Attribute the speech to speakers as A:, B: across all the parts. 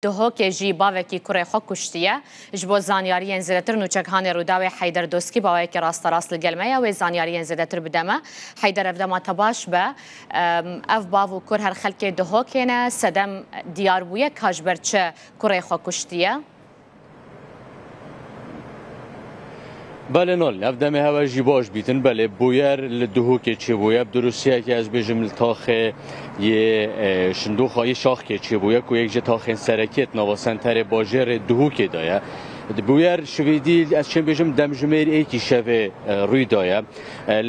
A: دهۆکێ ژی باوێکی کوڕی خۆ کوشتیە ji bo zaniyariyên zêdetir nûçekhanê Rûdawê Heyder Doskî bawayekî rasterast li gel me ye wê zaniyariyên zêdetir bideme. Heyder ev dema te baş be ev bav û kur her xelkê dihokê ne sedem diyar bûye ka ji ber çi kurê xwe kuştiye.
B: بله نال نفدم هوا جیباش بیتن بله بویر لدهو که چه بویه بدروسیه که از بجم لطاخه یه شندوخ های شاخ که چه بویه که یک جه تاخه سرکت نواسنتر باجر دهو که دایه بویر شویدی از چند بجم دمجمیر ایکی شوه روی دایه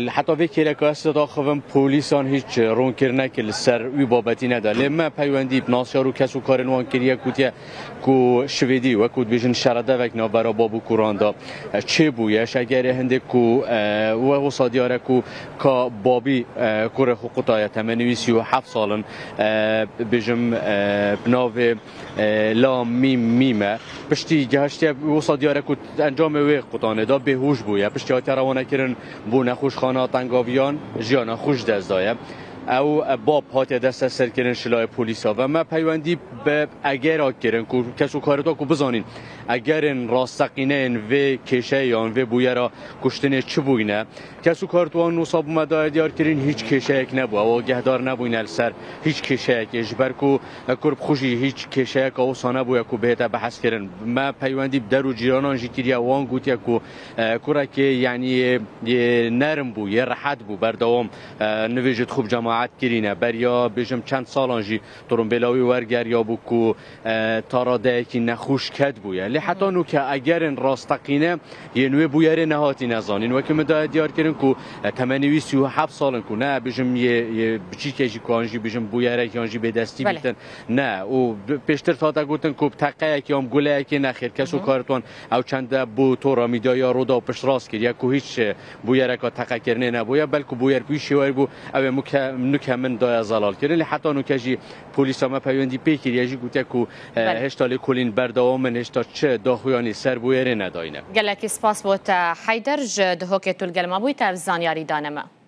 B: حتی وکی لکه است داخوام پولیسان هیچ رون کرنه که لسر وی بابتی نداره لما پیوندی بناسیار و کسو کارن وان کریه کتیه کو شویدی و کود بجن شرده وکنا برا بابو کوراندا چه بویش اگر هنده کو و صادیاره کو که بابی کور حقوقای تمنویسی و 7 سالن بجم بناو لام میمه پشتی جهشتی و صادیاره کو انجام وی قطانه دا بهوش بویه پشتی ها روانه کرن بو نخوش خانه تنگاویان جیانا خوش دزدایه او باب هات دست سر کردن شلای پلیسا و ما پیوندی به اگر آکرن کو کسو کارتا کو بزانین اگر راستقینه و کشه یان و بویه را کشتن چه بوینه کسو کارتوان نصاب مدار دیار کردن هیچ کشه یک نبود و گهدار نبوینه سر هیچ کشه یک اجبر کو کرب خوشی هیچ کشه یک او سانه بویه کو بهت بحث کردن ما پیوندی درو جیرانان جیتیری وان گوتیا کو کورا که یعنی نرم بو یه راحت بو بردوام نویجت خوب جماعت کرینه بریا بجم چند سالانجی ترون بلاوی ورگر یا بو کو تاراده کی نخوش کد بویه لی حتی نو که اگر راستقینه یه نوع بویره نهاتی نزانین و که مدای دیار کردن کو 87 سالن کو نه بجم یه بچی کیجی کوانجی بجم بویره کیانجی به دستی بیتن نه او پیشتر تا تا گفتن کو تقه کی ام گله کی نخیر کسو کارتون او چند بو تورا میدایا رو دا پشت راست کرد یا کو هیچ بویره کا تقه کرنه نبویا بلکه بویر پیشی وای بو او نکمن دای زلال کردن لی حتی نو کیجی پلیس ما پیوندی پیکر یجی گوته کو هشتال کلین برداومن هشتا چه داخویانی سر بویره نداینه
A: گلکی سپاس بوت حیدر دهوکه تول گلما بوی تا زانیاری دانمه